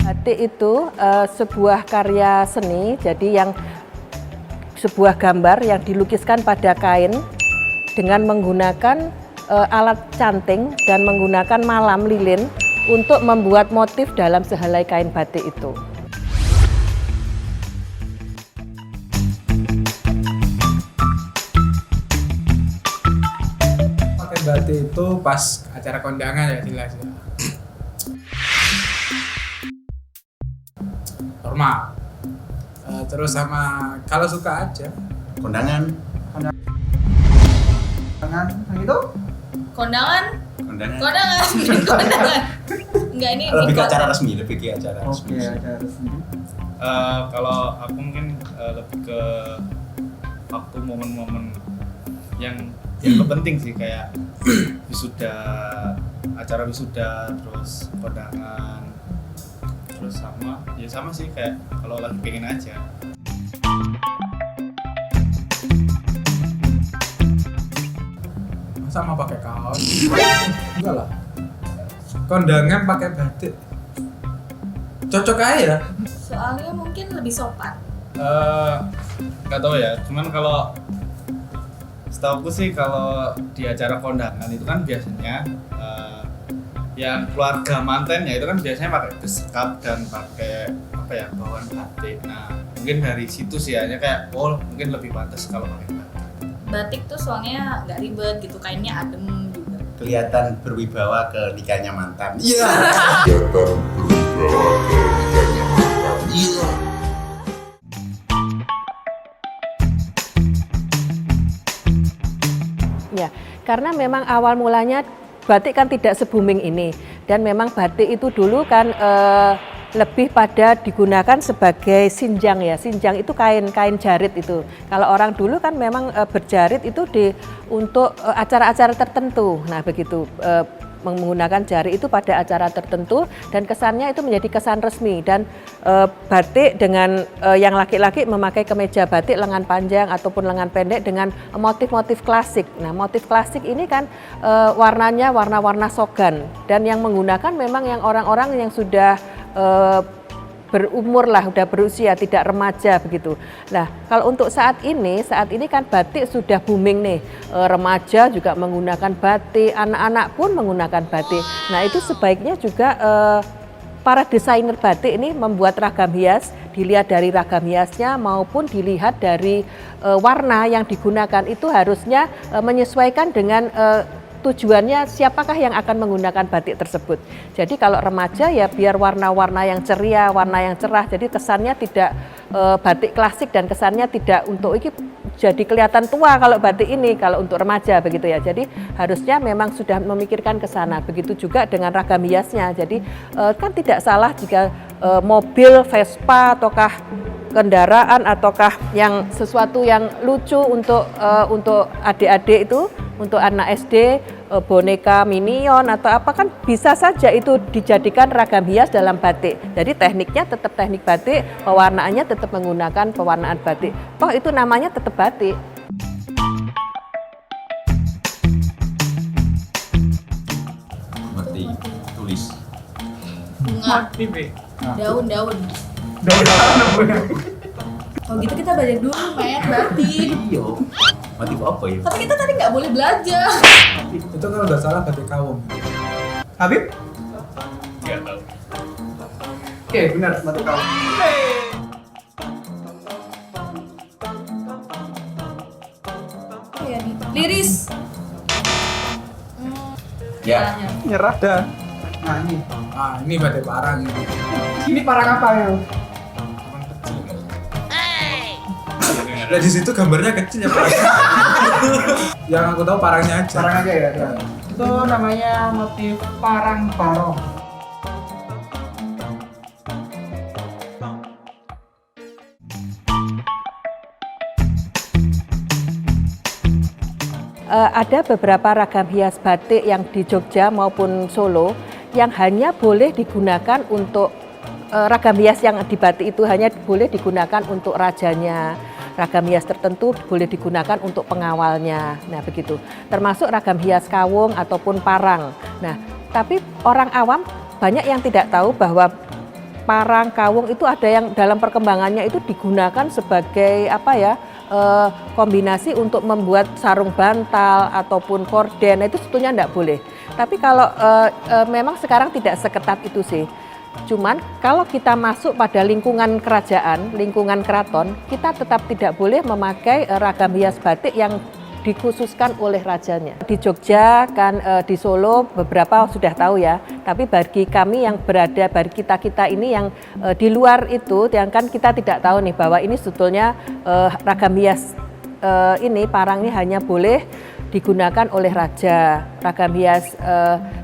Batik itu sebuah karya seni, jadi yang sebuah gambar yang dilukiskan pada kain dengan menggunakan alat canting dan menggunakan malam lilin untuk membuat motif dalam sehelai kain batik itu. Pakai batik itu pas acara kondangan ya jelas ya. Normal. Terus sama kalau suka aja. Kondangan gitu? kondangan Enggak, ini lebih ke ikut. acara resmi, lebih ke acara resmi. Oke, acara resmi. Kalau aku mungkin lebih ke waktu momen-momen yang penting sih, kayak wisuda, acara wisuda, terus kondangan, terus sama sih kayak kalau lagi pengen aja. Sama pakai kaos. Enggak lah. Kondangan pakai batik. Cocok aja ya. Soalnya mungkin lebih sopan. Nggak tahu ya, cuman kalau setahuku sih kalau di acara kondangan itu kan biasanya yang keluarga mantennya itu kan biasanya pakai beskap dan pakai bawahan batik. Nah mungkin dari situ sih hanya kayak mungkin lebih pantas kalau pakai batik. Batik tuh soalnya nggak ribet gitu, kainnya adem juga. Kelihatan berwibawa ke nikahnya mantan. Iya. Ya, karena memang awal mulanya batik kan tidak se-booming ini, dan memang batik itu dulu kan lebih pada digunakan sebagai sinjang ya. Sinjang itu kain jarit itu. Kalau orang dulu kan memang berjarit itu untuk acara-acara tertentu. Nah begitu, menggunakan jari itu pada acara tertentu dan kesannya itu menjadi kesan resmi. Dan batik dengan yang laki-laki memakai kemeja batik lengan panjang ataupun lengan pendek dengan motif-motif klasik. Nah motif klasik ini kan warnanya warna-warna sogan, dan yang menggunakan memang yang orang-orang yang sudah berumur lah, udah berusia, tidak remaja begitu. Nah kalau untuk saat ini kan batik sudah booming nih, remaja juga menggunakan batik, anak-anak pun menggunakan batik. Nah itu sebaiknya juga para desainer batik ini membuat ragam hias, dilihat dari ragam hiasnya maupun dilihat dari warna yang digunakan, itu harusnya menyesuaikan dengan tujuannya siapakah yang akan menggunakan batik tersebut. Jadi kalau remaja ya biar warna-warna yang ceria, warna yang cerah, jadi kesannya tidak batik klasik dan kesannya tidak untuk ini jadi kelihatan tua kalau batik ini, kalau untuk remaja begitu ya. Jadi harusnya memang sudah memikirkan ke sana. Begitu juga dengan ragam hiasnya. Jadi kan tidak salah jika mobil, Vespa ataukah kendaraan ataukah yang sesuatu yang lucu untuk adik-adik itu, untuk anak SD, boneka Minion atau apa, kan bisa saja itu dijadikan ragam hias dalam batik. Jadi tekniknya tetap teknik batik, pewarnaannya tetap menggunakan pewarnaan batik. Toh itu namanya tetap batik. Seperti tulis. Bunga, daun-daun. Oh gitu kita belajar dulu main batik. Iya. Motif apa ya? Tapi kita tadi nggak boleh belajar. Itu kalau nggak salah batik kawung. Habib? Nggak tahu. Oke, benar, batik kau. Ya, liris. Ya. Nyerah dah. Nah ini. Ini batik parang ini. Ini parang apa ya? Nah di situ gambarnya kecil ya Pak. Yang aku tahu parangnya aja. Parang aja ya. Itu namanya motif parang barong. Ada beberapa ragam hias batik yang di Jogja maupun Solo yang hanya boleh digunakan untuk ragam hias yang di batik itu hanya boleh digunakan untuk rajanya. Ragam hias tertentu boleh digunakan untuk pengawalnya. Nah, begitu. Termasuk ragam hias kawung ataupun parang. Nah, tapi orang awam banyak yang tidak tahu bahwa parang, kawung itu ada yang dalam perkembangannya itu digunakan sebagai apa ya? Kombinasi untuk membuat sarung bantal ataupun korden, itu sebetulnya tidak boleh. Tapi kalau memang sekarang tidak seketat itu sih. Cuman kalau kita masuk pada lingkungan kerajaan, lingkungan keraton, kita tetap tidak boleh memakai ragam hias batik yang dikhususkan oleh rajanya. Di Jogja kan di Solo beberapa sudah tahu ya, tapi bagi kami yang berada, bagi kita ini yang di luar itu, yang kan kita tidak tahu nih bahwa ini sebetulnya ragam hias ini parang ini hanya boleh digunakan oleh raja, ragam hias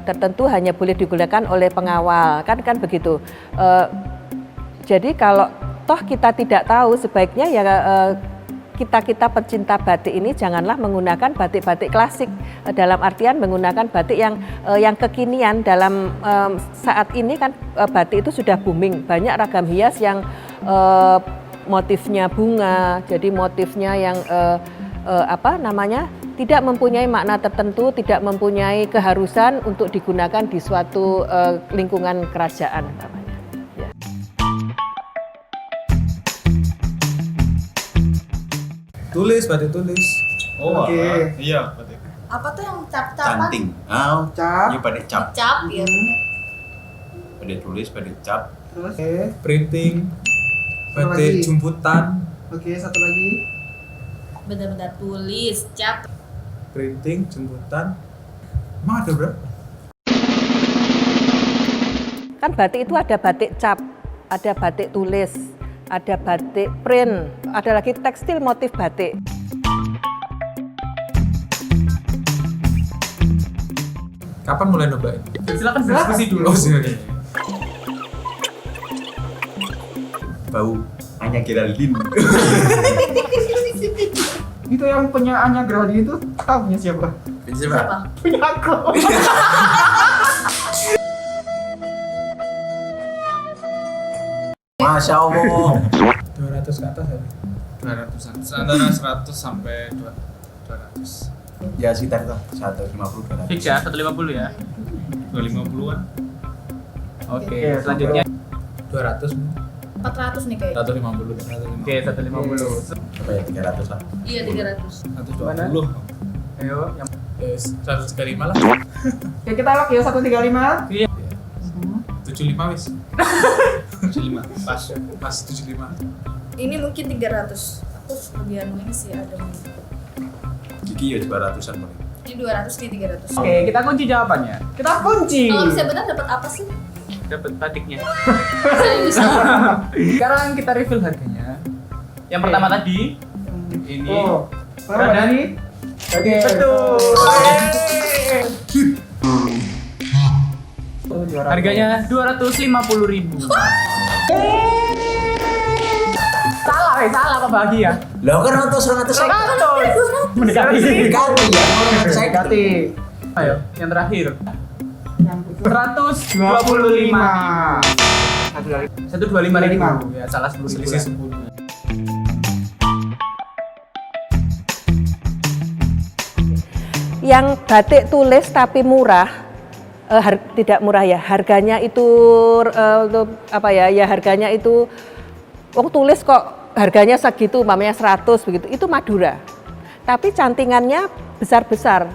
tertentu hanya boleh digunakan oleh pengawal, kan begitu. Jadi kalau toh kita tidak tahu, sebaiknya ya kita pecinta batik ini janganlah menggunakan batik-batik klasik, dalam artian menggunakan batik yang kekinian. Dalam saat ini kan batik itu sudah booming, banyak ragam hias yang motifnya bunga, jadi motifnya yang tidak mempunyai makna tertentu, tidak mempunyai keharusan untuk digunakan di suatu lingkungan kerajaan namanya. Ya. Tulis, batik tulis. Oh, Oke. iya, batik. Apa tuh yang cap-capan? Canting. Ah, Cap. iya batik cap. Cap ya. Batik tulis, batik cap. Terus. Oke. Printing, Satu batik lagi. jumputan, Oke, satu lagi. Benar-benar tulis, cap. printing, jemputan. Emang ada berapa? Kan batik itu ada batik cap, ada batik tulis, ada batik print, ada lagi tekstil motif batik. Kapan mulai nyobain? Silakan diskusi dulu. Oh, sini. Bau Anya Geraldine. Itu yang punya Anya Geraldine itu tahu punya siapa? Siapa? Punya aku. Masya Allah. 200 ke atas ya? 200-an. Antara 100 sampai 200. Ya sekitar itu 150 200. Fix ya, 150 ya. 250-an. Oke, selanjutnya 200, 400 nih kayaknya. 150. oke 150. Apa ya 300 lah. Iya 300. 120. Ayo, yang Yes, 135 lah. Oke, kita lock ya 135. 75 wis. 75. Pas. Pas 75. Ini mungkin 300. Aku lebih anu ini sih ada mungkin. Gigi ya 200-an paling. Ini 200 di 300. Oke, kita kunci jawabannya. Kita kunci. Kalau bisa benar dapat apa sih? Dapat batiknya. Serius. Sekarang kita reveal harganya. Yang pertama tadi ini Oh, mana Dani? Oke. betul. Harganya 250.000. Salah Pak Bahagia. Lah kan 100 saya. Mendekati. Ganti ya, orang saya Ganti. Ayo, yang terakhir. 125. 125.000. Ya, salah 10.000. Selisih 10. Yang batik tulis tapi murah, tidak murah ya, harganya itu harganya itu wong tulis kok harganya segitu, umpamanya 100 begitu, itu Madura. Tapi cantingannya besar-besar.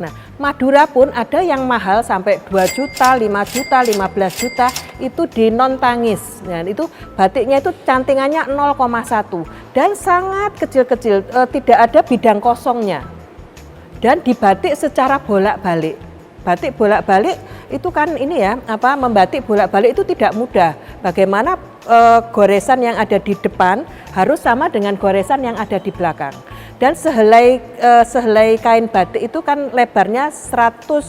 Nah, Madura pun ada yang mahal sampai 2 juta, 5 juta, 15 juta, itu di non tangis. Nah, itu batiknya itu cantingannya 0,1 dan sangat kecil-kecil, tidak ada bidang kosongnya. Dan dibatik secara bolak-balik. Batik bolak-balik itu kan ini ya, membatik bolak-balik itu tidak mudah. Bagaimana goresan yang ada di depan harus sama dengan goresan yang ada di belakang. Dan sehelai kain batik itu kan lebarnya 110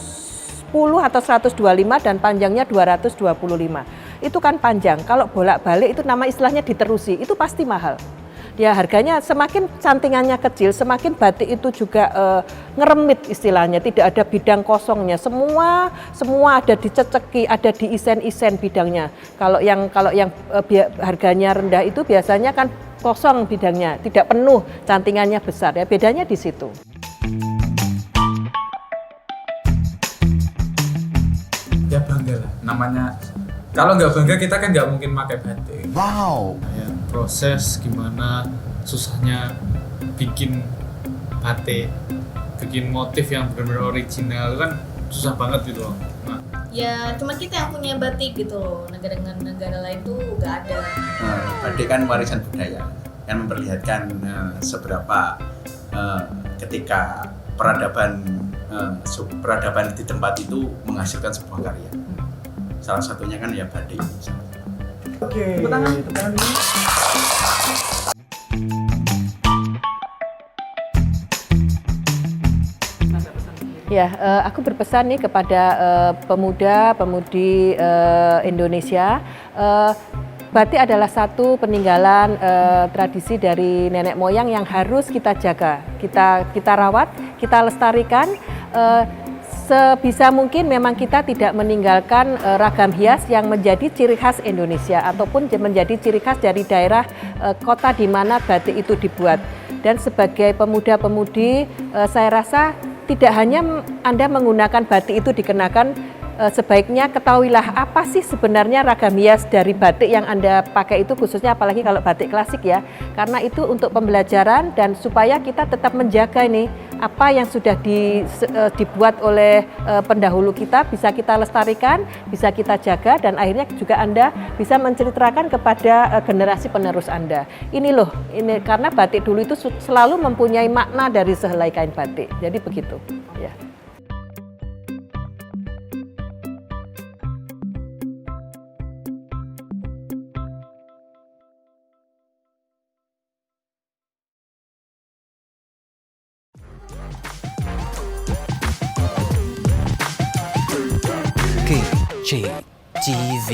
atau 125 dan panjangnya 225. Itu kan panjang. Kalau bolak-balik itu nama istilahnya diterusi, itu pasti mahal. Ya harganya semakin cantingannya kecil, semakin batik itu juga ngeremit istilahnya, tidak ada bidang kosongnya, semua ada diceceki, ada diisen-isen bidangnya. Kalau yang harganya rendah itu biasanya kan kosong bidangnya, tidak penuh, cantingannya besar ya, bedanya di situ. Ya bangga lah. Namanya Kalau nggak bangga kita kan nggak mungkin pakai batik. Kayak proses gimana susahnya bikin batik, bikin motif yang benar-benar original itu kan susah banget gitu loh. Nah, Ya cuma kita yang punya batik gitu loh. Negara lain tuh nggak ada. Batik kan warisan budaya, kan memperlihatkan seberapa ketika peradaban di tempat itu menghasilkan sebuah karya. Salah satunya kan ya batik. Oke. Tepuk tangan dulu. Ya, aku berpesan nih kepada pemuda-pemudi Indonesia. Batik adalah satu peninggalan tradisi dari nenek moyang yang harus kita jaga, kita rawat, kita lestarikan. Sebisa mungkin memang kita tidak meninggalkan ragam hias yang menjadi ciri khas Indonesia ataupun menjadi ciri khas dari daerah kota di mana batik itu dibuat. Dan sebagai pemuda-pemudi, saya rasa tidak hanya Anda menggunakan batik itu dikenakan, sebaiknya ketahuilah apa sih sebenarnya ragam hias dari batik yang Anda pakai itu, khususnya apalagi kalau batik klasik ya. Karena itu untuk pembelajaran dan supaya kita tetap menjaga ini apa yang sudah dibuat oleh pendahulu kita, bisa kita lestarikan, bisa kita jaga, dan akhirnya juga Anda bisa menceritakan kepada generasi penerus Anda. Ini loh, ini karena batik dulu itu selalu mempunyai makna dari sehelai kain batik. Jadi begitu, ya. KCTV